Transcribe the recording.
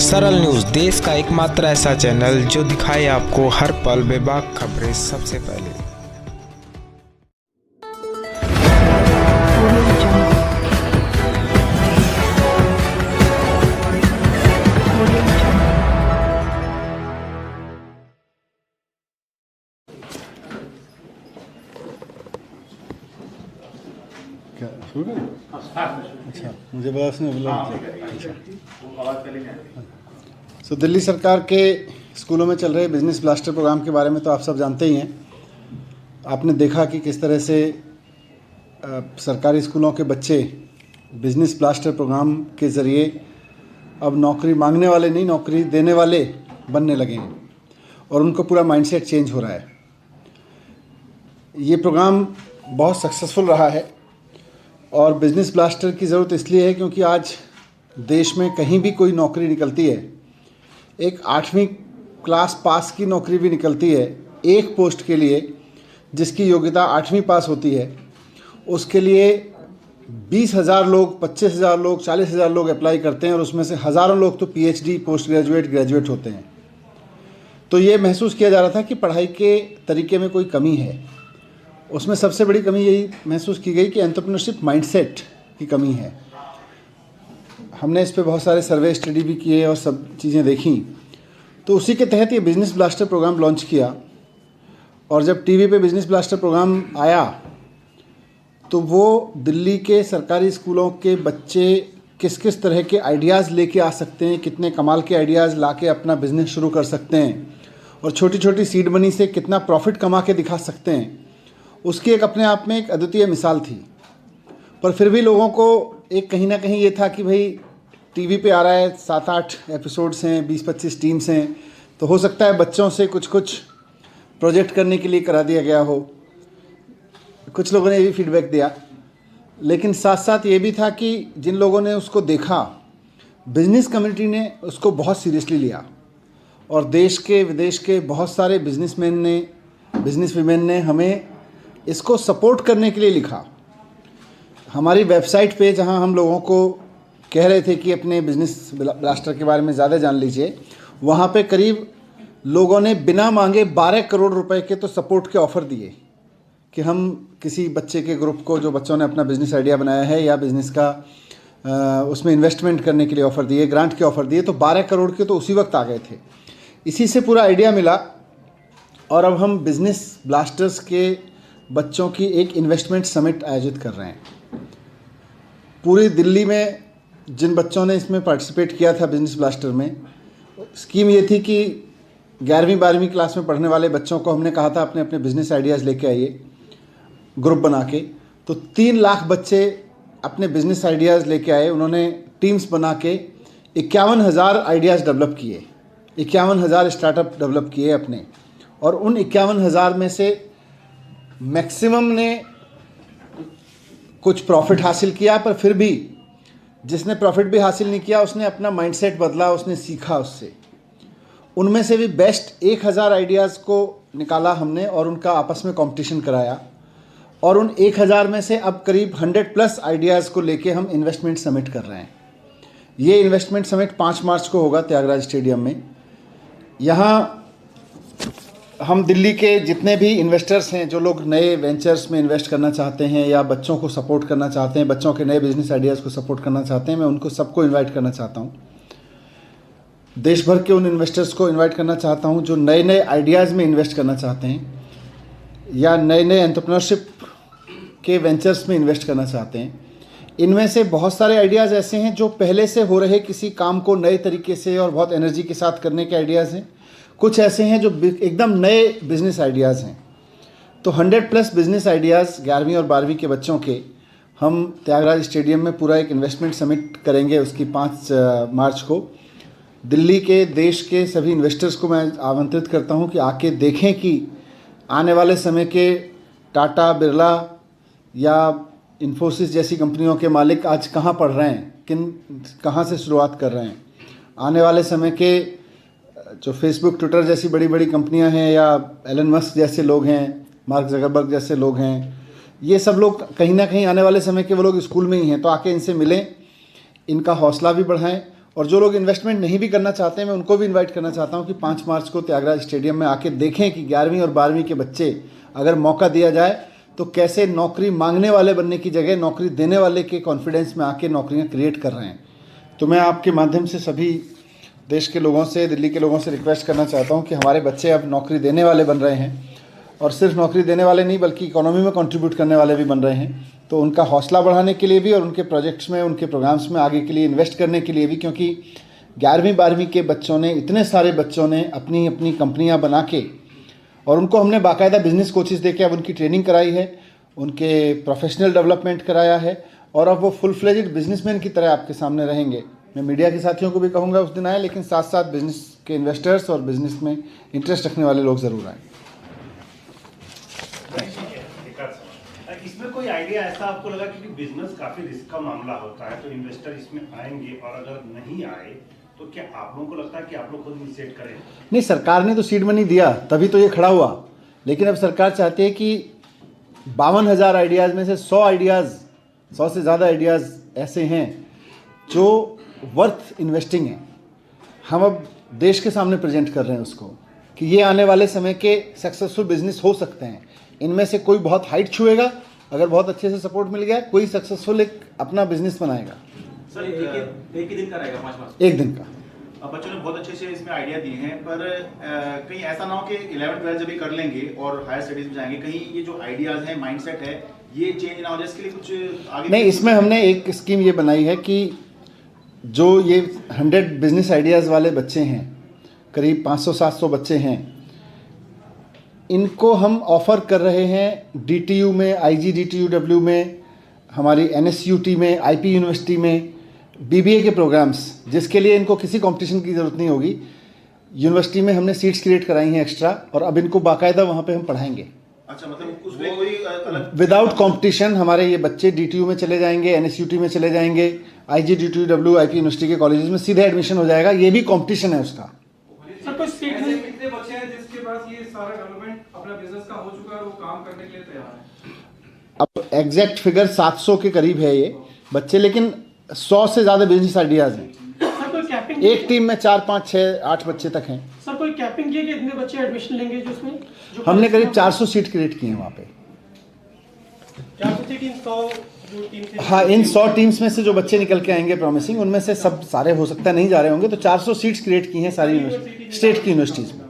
सरल न्यूज, देश का एकमात्र ऐसा चैनल जो दिखाए आपको हर पल बेबाक खबरें सबसे पहले। क्या शुरू करें? अच्छा, मुझे बता उसने बोला। अच्छा, दिल्ली सरकार के स्कूलों में चल रहे बिजनेस ब्लास्टर प्रोग्राम के बारे में तो आप सब जानते ही हैं। आपने देखा कि किस तरह से सरकारी स्कूलों के बच्चे बिजनेस ब्लास्टर प्रोग्राम के ज़रिए अब नौकरी मांगने वाले नहीं, नौकरी देने वाले बनने लगे हैं और उनको पूरा माइंडसेट चेंज हो रहा है। ये प्रोग्राम बहुत सक्सेसफुल रहा है और बिजनेस ब्लास्टर की ज़रूरत इसलिए है क्योंकि आज देश में कहीं भी कोई नौकरी निकलती है, एक 8वीं क्लास पास की नौकरी भी निकलती है एक पोस्ट के लिए जिसकी योग्यता 8वीं पास होती है, उसके लिए 20,000 लोग, 25,000 लोग, 40,000 लोग अप्लाई करते हैं और उसमें से हज़ारों लोग तो PhD, पोस्ट ग्रेजुएट होते हैं। तो ये महसूस किया जा रहा था कि पढ़ाई के तरीके में कोई कमी है। उसमें सबसे बड़ी कमी यही महसूस की गई कि एंटरप्रेन्योरशिप माइंडसेट की कमी है। हमने इस पे बहुत सारे सर्वे स्टडी भी किए और सब चीज़ें देखी, तो उसी के तहत ये बिजनेस ब्लास्टर प्रोग्राम लॉन्च किया। और जब टीवी पे बिजनेस ब्लास्टर प्रोग्राम आया तो वो दिल्ली के सरकारी स्कूलों के बच्चे किस किस तरह के आइडियाज़ लेके आ सकते हैं, कितने कमाल के आइडियाज़ लाके अपना बिजनेस शुरू कर सकते हैं और छोटी छोटी सीड मनी से कितना प्रॉफिट कमा के दिखा सकते हैं, उसकी एक अपने आप में एक अद्वितीय मिसाल थी। पर फिर भी लोगों को एक कहीं ना कहीं ये था कि भाई टीवी पे आ रहा है, 7-8 एपिसोड्स हैं, 20-25 टीम्स हैं, तो हो सकता है बच्चों से कुछ प्रोजेक्ट करने के लिए करा दिया गया हो। कुछ लोगों ने ये भी फीडबैक दिया, लेकिन साथ साथ ये भी था कि जिन लोगों ने उसको देखा, बिजनेस कम्युनिटी ने उसको बहुत सीरियसली लिया और देश के विदेश के बहुत सारे बिजनेसमैन ने, बिजनेस वीमेन ने हमें इसको सपोर्ट करने के लिए लिखा। हमारी वेबसाइट पे जहां हम लोगों को कह रहे थे कि अपने बिजनेस ब्लास्टर के बारे में ज़्यादा जान लीजिए, वहां पे करीब लोगों ने बिना मांगे 12 करोड़ रुपए के तो सपोर्ट के ऑफ़र दिए कि हम किसी बच्चे के ग्रुप को, जो बच्चों ने अपना बिजनेस आइडिया बनाया है या बिज़नेस का उसमें इन्वेस्टमेंट करने के लिए ऑफ़र दिए, ग्रांट के ऑफ़र दिए, तो 12 करोड़ के तो उसी वक्त आ गए थे। इसी से पूरा आइडिया मिला और अब हम बिजनेस ब्लास्टर्स के बच्चों की एक इन्वेस्टमेंट समिट आयोजित कर रहे हैं। पूरी दिल्ली में जिन बच्चों ने इसमें पार्टिसिपेट किया था बिजनेस ब्लास्टर में, स्कीम ये थी कि 11वीं-12वीं क्लास में पढ़ने वाले बच्चों को हमने कहा था अपने अपने बिजनेस आइडियाज़ लेके आइए ग्रुप बना के। तो 3 लाख बच्चे अपने बिजनेस आइडियाज़ लेके आए। उन्होंने टीम्स बना के 51,000 आइडियाज़ डेवलप किए, 51,000 स्टार्टअप डेवलप किए अपने, और उन 51,000 में से मैक्सिमम ने कुछ प्रॉफिट हासिल किया, पर फिर भी जिसने प्रॉफिट भी हासिल नहीं किया उसने अपना माइंडसेट बदला, उसने सीखा उससे। उनमें से भी बेस्ट 1,000 आइडियाज़ को निकाला हमने और उनका आपस में कंपटीशन कराया और उन 1,000 में से अब करीब 100+ आइडियाज़ को लेके हम इन्वेस्टमेंट समिट कर रहे हैं। ये इन्वेस्टमेंट समिट 5 मार्च को होगा त्यागराज स्टेडियम में। यहाँ हम दिल्ली के जितने भी इन्वेस्टर्स हैं, जो लोग नए वेंचर्स में इन्वेस्ट करना चाहते हैं या बच्चों को सपोर्ट करना चाहते हैं, बच्चों के नए बिजनेस आइडियाज़ को सपोर्ट करना चाहते हैं, मैं उनको सबको इनवाइट करना चाहता हूँ। देश भर के उन इन्वेस्टर्स को इनवाइट करना चाहता हूँ जो नए नए आइडियाज़ में इन्वेस्ट करना चाहते हैं या नए नए एंटरप्रेन्योरशिप के वेंचर्स में इन्वेस्ट करना चाहते हैं। इनमें से बहुत सारे आइडियाज़ ऐसे हैं जो पहले से हो रहे किसी काम को नए तरीके से और बहुत एनर्जी के साथ करने के आइडियाज़ हैं। कुछ ऐसे हैं जो एकदम नए बिजनेस आइडियाज़ हैं। तो 100+ बिजनेस आइडियाज़ 11वीं और 12वीं के बच्चों के हम त्यागराज स्टेडियम में पूरा एक इन्वेस्टमेंट समिट करेंगे। उसकी 5 मार्च को दिल्ली के, देश के सभी इन्वेस्टर्स को मैं आमंत्रित करता हूं कि आके देखें कि आने वाले समय के टाटा, बिरला या इन्फोसिस जैसी कंपनियों के मालिक आज कहाँ पढ़ रहे हैं, कहाँ से शुरुआत कर रहे हैं। आने वाले समय के जो फेसबुक, ट्विटर जैसी बड़ी बड़ी कंपनियां हैं या एलन मस्क जैसे लोग हैं, मार्क ज़करबर्ग जैसे लोग हैं, ये सब लोग कहीं ना कहीं आने वाले समय के वो लोग स्कूल में ही हैं। तो आके इनसे मिलें, इनका हौसला भी बढ़ाएं और जो लोग इन्वेस्टमेंट नहीं भी करना चाहते हैं मैं उनको भी इनवाइट करना चाहता हूं कि 5 मार्च को त्यागराज स्टेडियम में आके देखें कि 11वीं और 12वीं के बच्चे अगर मौका दिया जाए तो कैसे नौकरी मांगने वाले बनने की जगह नौकरी देने वाले के कॉन्फिडेंस में आके नौकरियां क्रिएट कर रहे हैं। तो मैं आपके माध्यम से सभी देश के लोगों से, दिल्ली के लोगों से रिक्वेस्ट करना चाहता हूं कि हमारे बच्चे अब नौकरी देने वाले बन रहे हैं और सिर्फ नौकरी देने वाले नहीं बल्कि इकोनॉमी में कंट्रीब्यूट करने वाले भी बन रहे हैं। तो उनका हौसला बढ़ाने के लिए भी और उनके प्रोजेक्ट्स में, उनके प्रोग्राम्स में आगे के लिए इन्वेस्ट करने के लिए भी, क्योंकि 11वीं 12वीं के बच्चों ने, इतने सारे बच्चों ने अपनी अपनी कंपनियां बना के और उनको हमने बाकायदा बिजनेस कोचिज़ दे के अब उनकी ट्रेनिंग कराई है, उनके प्रोफेशनल डेवलपमेंट कराया है और अब वो फुल फ्लेज्ड बिजनेसमैन की तरह आपके सामने रहेंगे। मैं मीडिया के साथियों को भी कहूँगा उस दिन आए, लेकिन साथ साथ बिजनेस के इन्वेस्टर्स और बिजनेस में इंटरेस्ट रखने वाले लोग ज़रूर आएँ। इसमें कोई आइडिया ऐसा आपको लगा कि बिजनेस काफी रिस्क का मामला होता है तो इन्वेस्टर इसमें आएंगे, और अगर नहीं आए तो क्या आप लोगों को लगता है कि आप लोग खुद इनिशिएट करें? नहीं, सरकार ने तो सीड मनी दिया तभी तो ये खड़ा हुआ, लेकिन अब सरकार चाहती है कि 52,000 आइडियाज़ में से 100 से ज़्यादा आइडियाज़ ऐसे हैं जो वर्थ इन्वेस्टिंग हैं। हम अब देश के सामने प्रेजेंट कर रहे हैं उसको कि ये आने वाले समय के सक्सेसफुल बिजनेस हो सकते हैं। इनमें से कोई बहुत हाइट छुएगा, अगर बहुत अच्छे से सपोर्ट मिल गया, कोई सक्सेसफुल एक अपना बिजनेस बनाएगा। सर एक ही दिन का रहेगा 5 मार्च? एक दिन का। अब बच्चों ने बहुत अच्छे से इसमें आइडिया दिए हैं, पर कहीं ऐसा ना हो कि 11th-12th जब भी कर लेंगे और हायर स्टडीज में जाएंगे, कहीं ये जो आइडियाज हैं, माइंडसेट है, ये चेंज ना हो जाए, इसके लिए कुछ आगे नहीं, इसमें हमने एक स्कीम ये बनाई है कि जो ये 100 बिजनेस आइडियाज़ वाले बच्चे हैं, करीब 500-700 बच्चे हैं, इनको हम ऑफ़र कर रहे हैं DTU में, IGDTUW में, हमारी NSUT में, IP यूनिवर्सिटी में BBA के प्रोग्राम्स, जिसके लिए इनको किसी कंपटीशन की ज़रूरत नहीं होगी। यूनिवर्सिटी में हमने सीट्स क्रिएट कराई हैं एक्स्ट्रा और अब इनको बाकायदा वहाँ पे हम पढ़ाएंगे। अच्छा, मतलब उसमें कोई अलग विदाउट कंपटीशन हमारे ये बच्चे DTU में चले जाएंगे, NSUT में चले जाएंगे, IGDTUW, IP यूनिवर्सिटी के कॉलेजेस में सीधे एडमिशन हो जाएगा। ये भी कंपटीशन है उसका। सर कोई स्टेट में कितने बच्चे हैं जिसके पास ये सारा डेवलपमेंट अपना बिजनेस का हो चुका है और वो काम करने के लिए तैयार है? अब एग्जैक्ट फिगर 700 के करीब है ये बच्चे, लेकिन 100 से ज़्यादा बिजनेस आइडियाज़ हैं। सर कोई कैपिंग? एक टीम में 4, 5, 6, 8 बच्चे तक हैं। सर कोई कैपिंग की है कि इतने बच्चे एडमिशन लेंगे जो उसमें? हमने करीब 400 सीट क्रिएट की हैं वहाँ पे। 400 टीम 100 जो टीम से? हाँ, इन 100 टीम्स में से जो बच्चे निकल के आएंगे प्रॉमिसिंग, उनमें से सब सारे हो सकता है नहीं जा रहे होंगे, तो 400 सीट्स क्रिएट की हैं सारी स्टेट की यूनिवर्सिटीज़ में।